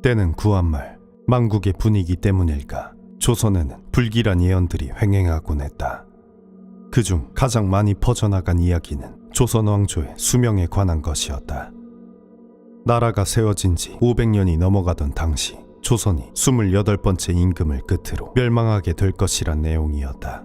때는 구한말 망국의 분위기 때문일까 조선에는 불길한 예언들이 횡행하곤 했다. 그중 가장 많이 퍼져나간 이야기는 조선 왕조의 수명에 관한 것이었다. 나라가 세워진 지 500년이 넘어가던 당시 조선이 28번째 임금을 끝으로 멸망하게 될 것이란 내용이었다.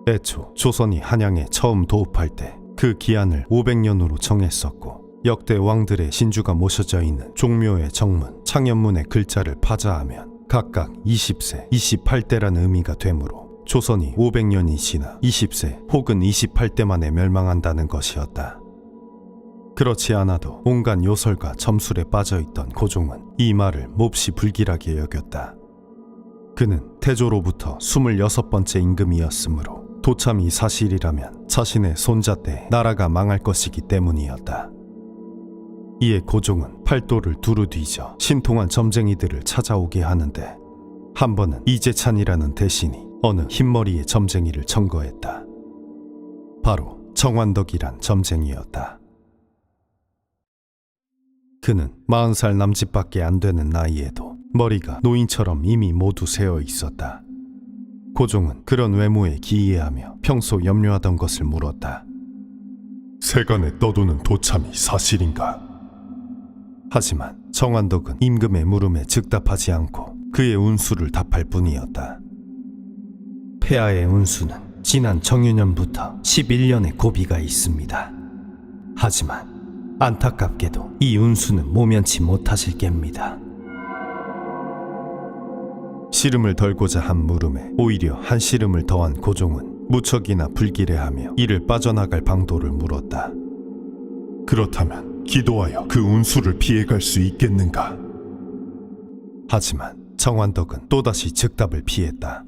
애초 조선이 한양에 처음 도읍할 때 그 기한을 500년으로 정했었고, 역대 왕들의 신주가 모셔져 있는 종묘의 정문, 창현문의 글자를 파자하면 각각 20세, 28대라는 의미가 되므로 조선이 500년이 지나 20세 혹은 28대 만에 멸망한다는 것이었다. 그렇지 않아도 온갖 요설과 점술에 빠져있던 고종은 이 말을 몹시 불길하게 여겼다. 그는 태조로부터 26번째 임금이었으므로 도참이 사실이라면 자신의 손자 때 나라가 망할 것이기 때문이었다. 이에 고종은 팔도를 두루 뒤져 신통한 점쟁이들을 찾아오게 하는데, 한 번은 이재찬이라는 대신이 어느 흰머리의 점쟁이를 청거했다. 바로 정환덕이란 점쟁이였다. 그는 40살 남짓밖에 안 되는 나이에도 머리가 노인처럼 이미 모두 새어 있었다. 고종은 그런 외모에 기이해하며 평소 염려하던 것을 물었다. 세간에 떠도는 도참이 사실인가? 하지만 정환덕은 임금의 물음에 즉답하지 않고 그의 운수를 답할 뿐이었다. 폐하의 운수는 지난 정유년부터 11년의 고비가 있습니다. 하지만 안타깝게도 이 운수는 모면치 못하실 겁니다. 씨름을 덜고자 한 물음에 오히려 한 씨름을 더한 고종은 무척이나 불길해하며 이를 빠져나갈 방도를 물었다. 그렇다면 기도하여 그 운수를 피해갈 수 있겠는가? 하지만 정환덕은 또다시 즉답을 피했다.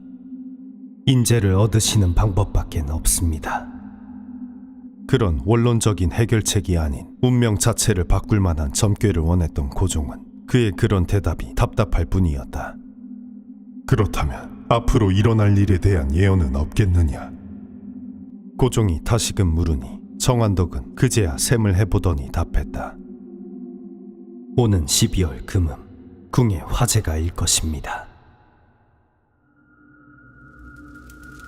인재를 얻으시는 방법밖에 없습니다. 그런 원론적인 해결책이 아닌 운명 자체를 바꿀 만한 점괘를 원했던 고종은 그의 그런 대답이 답답할 뿐이었다. 그렇다면 앞으로 일어날 일에 대한 예언은 없겠느냐? 고종이 다시금 물으니 정환덕은 그제야 셈을 해보더니 답했다. 오는 12월 금음 궁에 화재가 일 것입니다.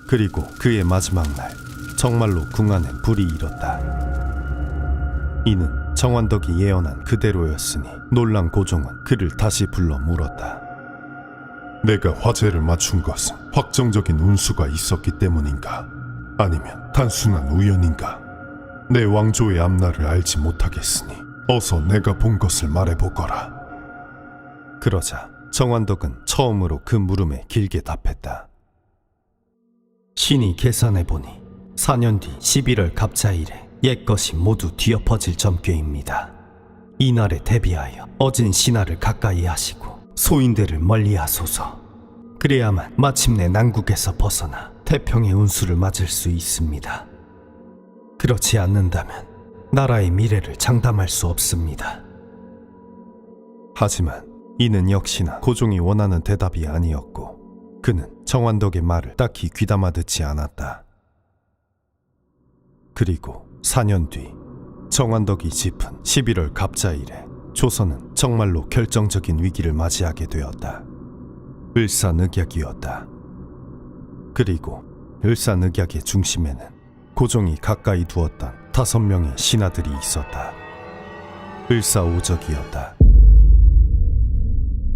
그리고 그의 마지막 날 정말로 궁 안에 불이 일었다. 이는 정환덕이 예언한 그대로였으니 놀란 고종은 그를 다시 불러 물었다. 내가 화제를 맞춘 것은 확정적인 운수가 있었기 때문인가? 아니면 단순한 우연인가? 내 왕조의 앞날을 알지 못하겠으니 어서 내가 본 것을 말해보거라. 그러자 정환덕은 처음으로 그 물음에 길게 답했다. 신이 계산해보니 4년 뒤 11월 갑자일에 옛것이 모두 뒤엎어질 점괘입니다. 이날에 대비하여 어진 신하를 가까이 하시고 소인들을 멀리 하소서. 그래야만 마침내 난국에서 벗어나 태평의 운수를 맞을 수 있습니다. 그렇지 않는다면 나라의 미래를 장담할 수 없습니다. 하지만 이는 역시나 고종이 원하는 대답이 아니었고, 그는 정환덕의 말을 딱히 귀담아 듣지 않았다. 그리고 4년 뒤 정환덕이 짚은 11월 갑자일에 조선은 정말로 결정적인 위기를 맞이하게 되었다. 을사늑약이었다. 그리고 을사늑약의 중심에는 고종이 가까이 두었던 5명의 신하들이 있었다. 을사오적이었다.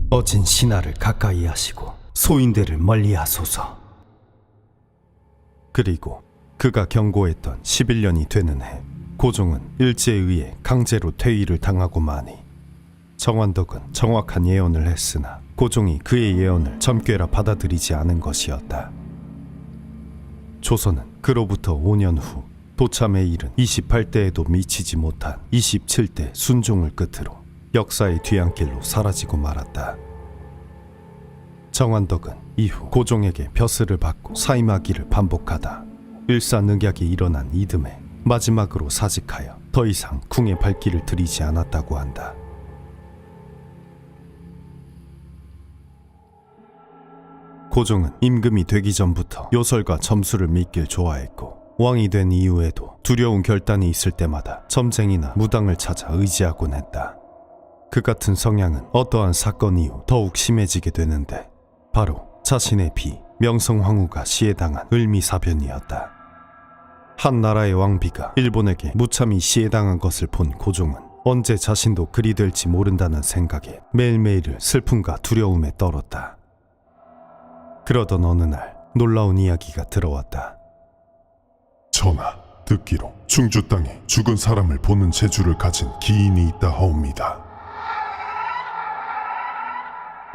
어진 신하를 가까이 하시고 소인들을 멀리 하소서. 그리고 그가 경고했던 11년이 되는 해 고종은 일제에 의해 강제로 퇴위를 당하고 마니 정환덕은 정확한 예언을 했으나 고종이 그의 예언을 점괘라 받아들이지 않은 것이었다. 조선은 그로부터 5년 후 도참에 이른 28대에도 미치지 못한 27대 순종을 끝으로 역사의 뒤안길로 사라지고 말았다. 정환덕은 이후 고종에게 벼슬을 받고 사임하기를 반복하다 일사늑약이 일어난 이듬해 마지막으로 사직하여 더 이상 궁에 발길을 들이지 않았다고 한다. 고종은 임금이 되기 전부터 요설과 점술을 믿길 좋아했고, 왕이 된 이후에도 두려운 결단이 있을 때마다 점쟁이나 무당을 찾아 의지하곤 했다. 그 같은 성향은 어떠한 사건 이후 더욱 심해지게 되는데 바로 자신의 비 명성황후가 시해당한 을미사변이었다. 한 나라의 왕비가 일본에게 무참히 시해당한 것을 본 고종은 언제 자신도 그리 될지 모른다는 생각에 매일매일을 슬픔과 두려움에 떨었다. 그러던 어느 날 놀라운 이야기가 들어왔다. 전하, 듣기로 충주 땅에 죽은 사람을 보는 재주를 가진 기인이 있다 하옵니다.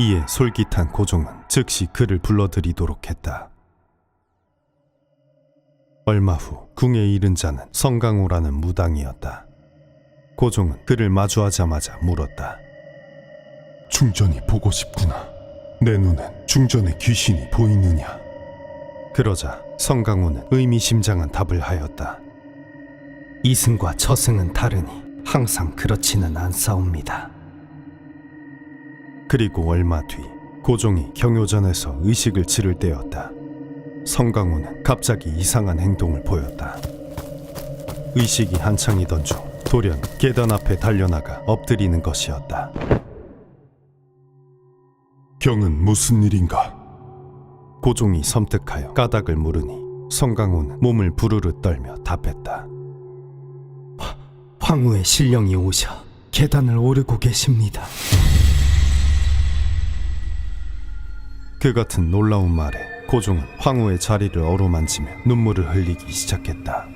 이에 솔깃한 고종은 즉시 그를 불러들이도록 했다. 얼마 후 궁에 이른 자는 성강호라는 무당이었다. 고종은 그를 마주하자마자 물었다. 충전이 보고 싶구나. 내 눈엔 충전의 귀신이 보이느냐? 그러자 성강호는 의미심장한 답을 하였다. 이승과 저승은 다르니 항상 그렇지는 않사옵니다. 그리고 얼마 뒤 고종이 경효전에서 의식을 치를 때였다. 성강호는 갑자기 이상한 행동을 보였다. 의식이 한창이던 중 돌연 계단 앞에 달려나가 엎드리는 것이었다. 경은 무슨 일인가? 고종이 섬뜩하여 까닭을 물으니 성강호는 몸을 부르르 떨며 답했다. 황후의 신령이 오셔 계단을 오르고 계십니다. 그 같은 놀라운 말에 고종은 황후의 자리를 어루만지며 눈물을 흘리기 시작했다.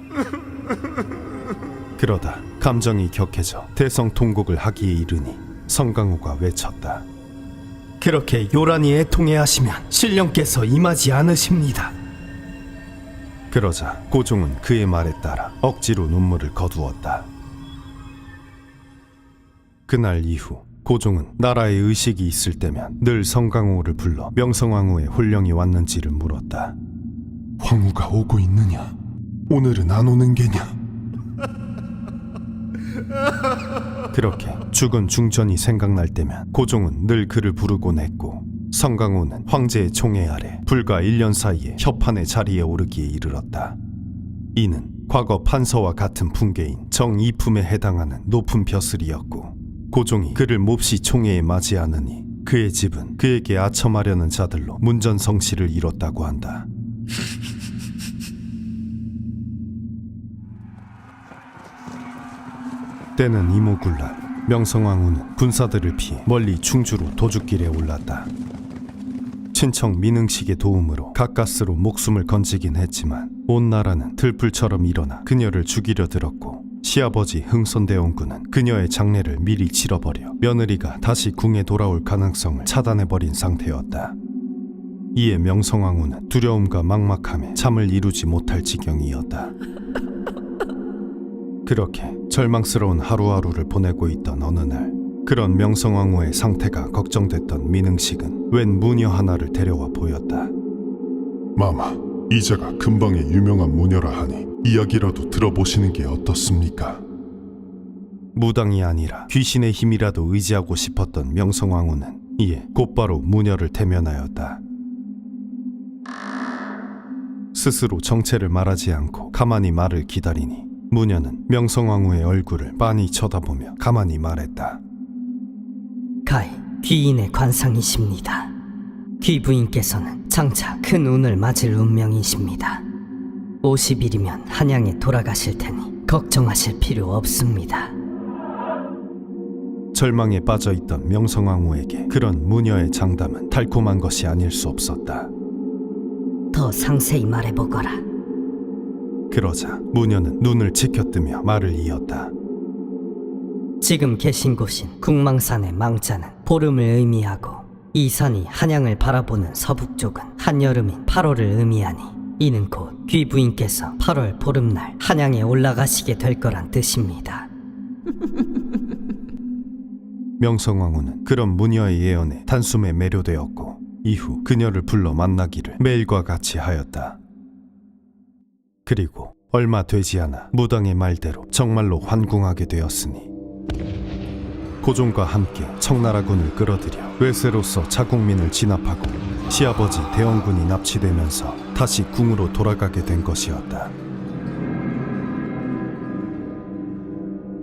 그러다 감정이 격해져 대성통곡을 하기에 이르니 성강호가 외쳤다. 그렇게 요란히 애통해하시면 신령께서 임하지 않으십니다. 그러자 고종은 그의 말에 따라 억지로 눈물을 거두었다. 그날 이후 고종은 나라에 의식이 있을 때면 늘 성강호를 불러 명성황후의 혼령이 왔는지를 물었다. 황후가 오고 있느냐? 오늘은 안 오는 게냐? 그렇게 죽은 중전이 생각날 때면 고종은 늘 그를 부르곤 했고 성강호는 황제의 총애 아래 불과 1년 사이에 협판의 자리에 오르기에 이르렀다. 이는 과거 판서와 같은 풍계인 정이품에 해당하는 높은 벼슬이었고 고종이 그를 몹시 총애에 맞이하느니 그의 집은 그에게 아첨하려는 자들로 문전성시를 이뤘다고 한다. 때는 이모굴날 명성황후는 군사들을 피해 멀리 충주로 도둑길에 올랐다. 친척 민흥식의 도움으로 가까스로 목숨을 건지긴 했지만 온 나라는 들불처럼 일어나 그녀를 죽이려 들었고 시아버지 흥선대원군은 그녀의 장례를 미리 치러버려 며느리가 다시 궁에 돌아올 가능성을 차단해버린 상태였다. 이에 명성황후는 두려움과 막막함에 잠을 이루지 못할 지경이었다. 그렇게 절망스러운 하루하루를 보내고 있던 어느 날 그런 명성황후의 상태가 걱정됐던 민흥식은 웬 무녀 하나를 데려와 보였다. 마마, 이자가 근방에 유명한 무녀라 하니 이야기라도 들어보시는 게 어떻습니까? 무당이 아니라 귀신의 힘이라도 의지하고 싶었던 명성황후는 이에 곧바로 무녀를 대면하였다. 스스로 정체를 말하지 않고 가만히 말을 기다리니 무녀는 명성황후의 얼굴을 빤히 쳐다보며 가만히 말했다. 가히 귀인의 관상이십니다. 귀부인께서는 장차 큰 운을 맞을 운명이십니다. 50일이면 한양에 돌아가실 테니 걱정하실 필요 없습니다. 절망에 빠져있던 명성황후에게 그런 무녀의 장담은 달콤한 것이 아닐 수 없었다. 더 상세히 말해보거라. 그러자 무녀는 눈을 치켜뜨며 말을 이었다. 지금 계신 곳인 국망산의 망자는 보름을 의미하고 이 산이 한양을 바라보는 서북쪽은 한여름인 8월을 의미하니 이는 곧 귀부인께서 8월 보름날 한양에 올라가시게 될 거란 뜻입니다. 명성황후는 그런 무녀의 예언에 단숨에 매료되었고 이후 그녀를 불러 만나기를 매일과 같이 하였다. 그리고 얼마 되지 않아 무당의 말대로 정말로 환궁하게 되었으니 고종과 함께 청나라군을 끌어들여 외세로서 자국민을 진압하고 시아버지 대원군이 납치되면서 다시 궁으로 돌아가게 된 것이었다.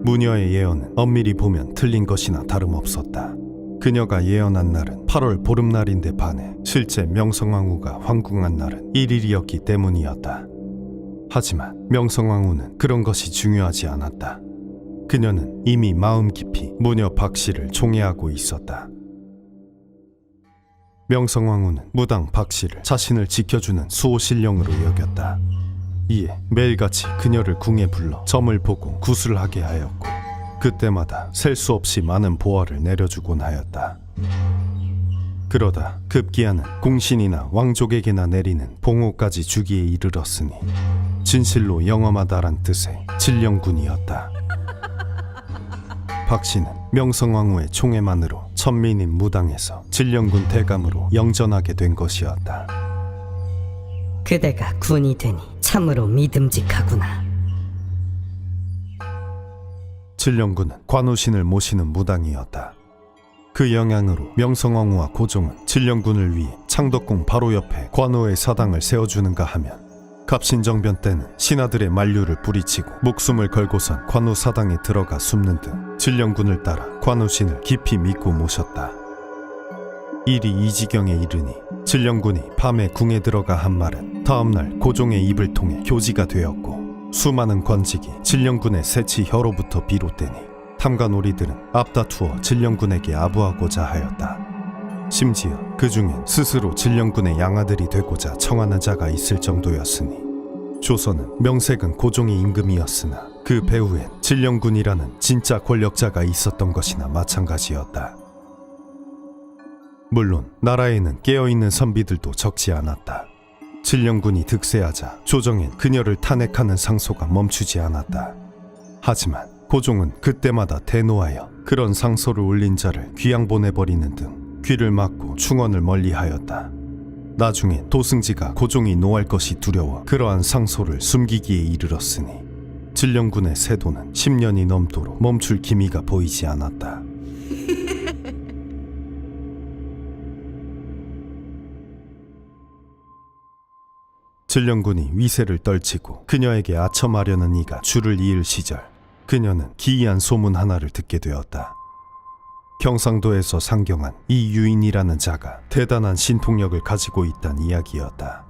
무녀의 예언은 엄밀히 보면 틀린 것이나 다름없었다. 그녀가 예언한 날은 8월 보름날인데 반해 실제 명성황후가 황궁한 날은 1일이었기 때문이었다. 하지만 명성황후는 그런 것이 중요하지 않았다. 그녀는 이미 마음 깊이 무녀 박씨를 총애하고 있었다. 명성황후는 무당 박씨를 자신을 지켜주는 수호신령으로 여겼다. 이에 매일같이 그녀를 궁에 불러 점을 보고 구술하게 하였고 그때마다 셀 수 없이 많은 보화를 내려주곤 하였다. 그러다 급기야는 공신이나 왕족에게나 내리는 봉호까지 주기에 이르렀으니 진실로 영험하다란 뜻의 진령군이었다. 박씨는 명성황후의 총애만으로 천민인 무당에서 진령군 대감으로 영전하게 된 것이었다. 그대가 군이 되니 참으로 믿음직하구나. 진령군은 관우신을 모시는 무당이었다. 그 영향으로 명성황후와 고종은 진령군을 위해 창덕궁 바로 옆에 관우의 사당을 세워주는가 하면 갑신정변 때는 신하들의 만류를 뿌리치고 목숨을 걸고선 관우 사당에 들어가 숨는 등 진령군을 따라 관우신을 깊이 믿고 모셨다. 일이 이 지경에 이르니 진령군이 밤에 궁에 들어가 한 말은 다음날 고종의 입을 통해 교지가 되었고 수많은 관직이 진령군의 세치 혀로부터 비롯되니 탐관오리들은 앞다투어 진령군에게 아부하고자 하였다. 심지어 그 중엔 스스로 진령군의 양아들이 되고자 청하는 자가 있을 정도였으니 조선은 명색은 고종이 임금이었으나 그 배후엔 진령군이라는 진짜 권력자가 있었던 것이나 마찬가지였다. 물론 나라에는 깨어있는 선비들도 적지 않았다. 진령군이 득세하자 조정엔 그녀를 탄핵하는 상소가 멈추지 않았다. 하지만 고종은 그때마다 대노하여 그런 상소를 올린 자를 귀양 보내버리는 등 귀를 막고 충언을 멀리하였다. 나중에 도승지가 고종이 노할 것이 두려워 그러한 상소를 숨기기에 이르렀으니 진령군의 세도는 10년이 넘도록 멈출 기미가 보이지 않았다. 진령군이 위세를 떨치고 그녀에게 아첨하려는 이가 줄을 이을 시절 그녀는 기이한 소문 하나를 듣게 되었다. 경상도에서 상경한 이 유인이라는 자가 대단한 신통력을 가지고 있다는 이야기였다.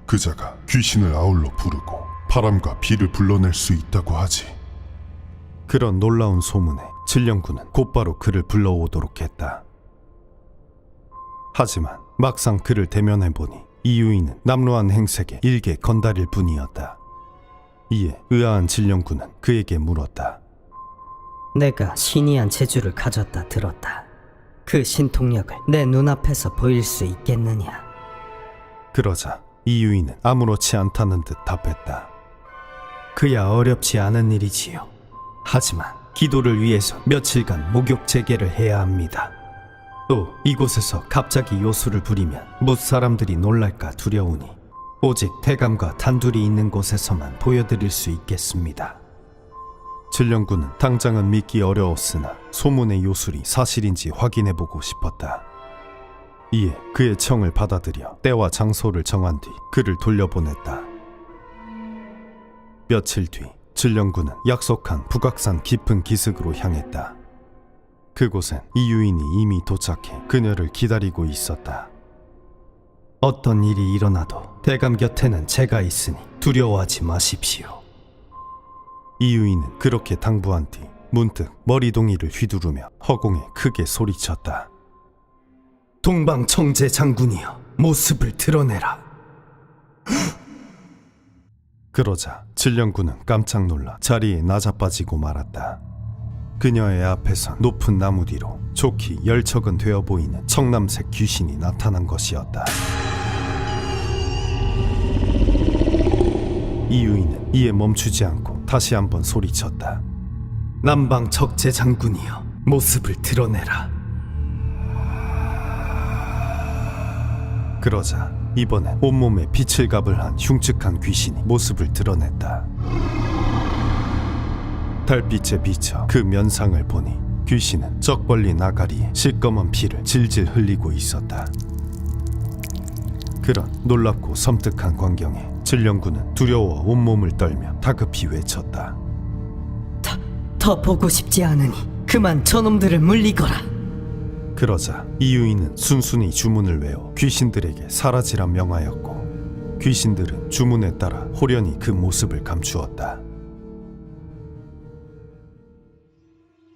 그 자가 귀신을 아울러 부르고 바람과 비를 불러낼 수 있다고 하지. 그런 놀라운 소문에 진령군은 곧바로 그를 불러오도록 했다. 하지만 막상 그를 대면해보니 이 유인은 남루한 행색에 일개 건달일 뿐이었다. 이에 의아한 진령군은 그에게 물었다. 내가 신이한 재주를 가졌다 들었다. 그 신통력을 내 눈앞에서 보일 수 있겠느냐? 그러자 이 유인은 아무렇지 않다는 듯 답했다. 그야 어렵지 않은 일이지요. 하지만 기도를 위해서 며칠간 목욕 재개를 해야 합니다. 또 이곳에서 갑자기 요술을 부리면 뭇사람들이 놀랄까 두려우니 오직 대감과 단둘이 있는 곳에서만 보여드릴 수 있겠습니다. 진령군은 당장은 믿기 어려웠으나 소문의 요술이 사실인지 확인해보고 싶었다. 이에 그의 청을 받아들여 때와 장소를 정한 뒤 그를 돌려보냈다. 며칠 뒤 진령군은 약속한 북악산 깊은 기슭으로 향했다. 그곳엔 이유인이 이미 도착해 그녀를 기다리고 있었다. 어떤 일이 일어나도 대감 곁에는 제가 있으니 두려워하지 마십시오. 이유인은 그렇게 당부한 뒤 문득 머리동이를 휘두르며 허공에 크게 소리쳤다. 동방청제 장군이여, 모습을 드러내라. 그러자 진령군은 깜짝 놀라 자리에 낮아빠지고 말았다. 그녀의 앞에서 높은 나무 뒤로 좋기 열척은 되어 보이는 청남색 귀신이 나타난 것이었다. 이유인은 이에 멈추지 않고 다시 한번 소리쳤다. 남방 적재 장군이여, 모습을 드러내라. 그러자 이번엔 온몸에 빛을 가불한 흉측한 귀신이 모습을 드러냈다. 달빛에 비쳐 그 면상을 보니 귀신은 쩍 벌린 아가리에 시꺼먼 피를 질질 흘리고 있었다. 그런 놀랍고 섬뜩한 광경에 진령군은 두려워 온몸을 떨며 다급히 외쳤다. 더 보고 싶지 않으니 그만 저놈들을 물리거라. 그러자 이유인은 순순히 주문을 외워 귀신들에게 사라지라 명하였고, 귀신들은 주문에 따라 호련히 그 모습을 감추었다.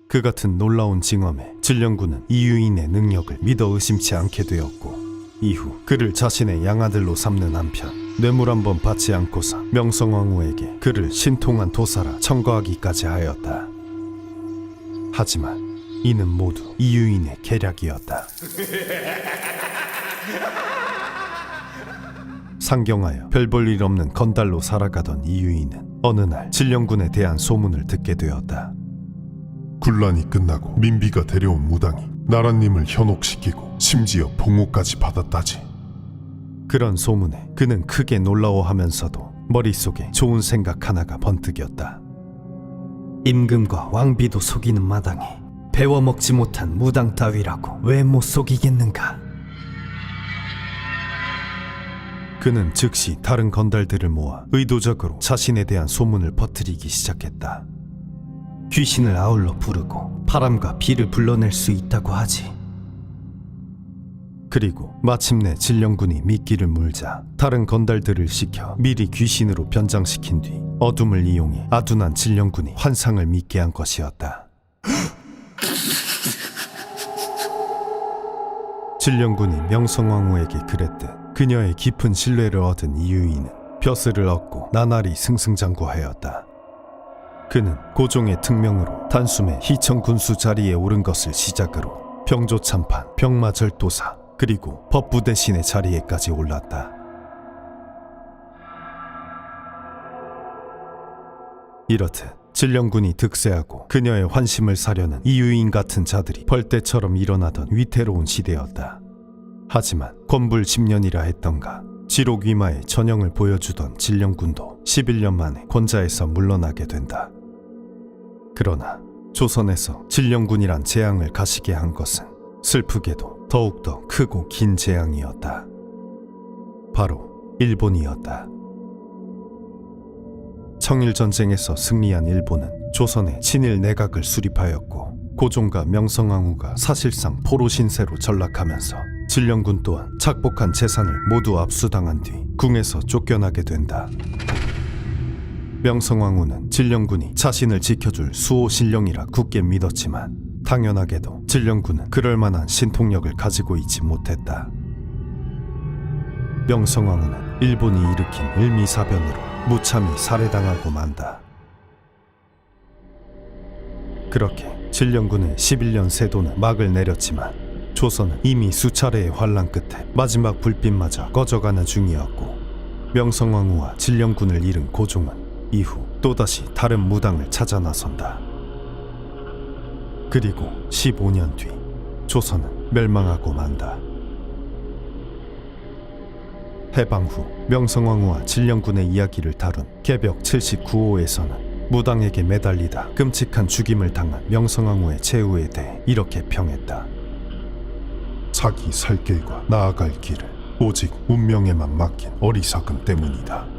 그 같은 놀라운 징험에 진령군은 이유인의 능력을 믿어 의심치 않게 되었고, 이후 그를 자신의 양아들로 삼는 한편 뇌물 한 번 받지 않고서 명성황후에게 그를 신통한 도사라 청거하기까지 하였다. 하지만 이는 모두 이유인의 계략이었다. 상경하여 별 볼 일 없는 건달로 살아가던 이유인은 어느 날 진령군에 대한 소문을 듣게 되었다. 군란이 끝나고 민비가 데려온 무당이 나라님을 현혹시키고 심지어 봉호까지 받았다지. 그런 소문에 그는 크게 놀라워하면서도 머릿속에 좋은 생각 하나가 번뜩였다. 임금과 왕비도 속이는 마당에 배워먹지 못한 무당 따위라고 왜 못 속이겠는가? 그는 즉시 다른 건달들을 모아 의도적으로 자신에 대한 소문을 퍼뜨리기 시작했다. 귀신을 아울러 부르고 바람과 비를 불러낼 수 있다고 하지. 그리고 마침내 진령군이 미끼를 물자 다른 건달들을 시켜 미리 귀신으로 변장시킨 뒤 어둠을 이용해 아둔한 진령군이 환상을 믿게 한 것이었다. 진령군이 명성황후에게 그랬듯 그녀의 깊은 신뢰를 얻은 이유인은 벼슬을 얻고 나날이 승승장구하였다. 그는 고종의 특명으로 단숨에 희청군수 자리에 오른 것을 시작으로 병조참판, 병마절도사, 그리고 법부 대신의 자리에까지 올랐다. 이렇듯 진령군이 득세하고 그녀의 환심을 사려는 이유인 같은 자들이 벌떼처럼 일어나던 위태로운 시대였다. 하지만 권불 10년이라 했던가 지록위마의 전형을 보여주던 진령군도 11년 만에 권자에서 물러나게 된다. 그러나 조선에서 진령군이란 재앙을 가시게 한 것은 슬프게도 더욱더 크고 긴 재앙이었다. 바로 일본이었다. 청일전쟁에서 승리한 일본은 조선의 친일 내각을 수립하였고, 고종과 명성황후가 사실상 포로 신세로 전락하면서 진령군 또한 착복한 재산을 모두 압수당한 뒤 궁에서 쫓겨나게 된다. 명성황후는 진령군이 자신을 지켜줄 수호신령이라 굳게 믿었지만 당연하게도 진령군은 그럴 만한 신통력을 가지고 있지 못했다. 명성황후는 일본이 일으킨 일미사변으로 무참히 살해당하고 만다. 그렇게 진령군의 11년 세도는 막을 내렸지만 조선은 이미 수차례의 환란 끝에 마지막 불빛마저 꺼져가는 중이었고, 명성황후와 진령군을 잃은 고종은 이후 또다시 다른 무당을 찾아 나선다. 그리고 15년 뒤 조선은 멸망하고 만다. 해방 후 명성황후와 진령군의 이야기를 다룬 개벽 79호에서는 무당에게 매달리다 끔찍한 죽임을 당한 명성황후의 최후에 대해 이렇게 평했다. 자기 살 길과 나아갈 길을 오직 운명에만 맡긴 어리석음 때문이다.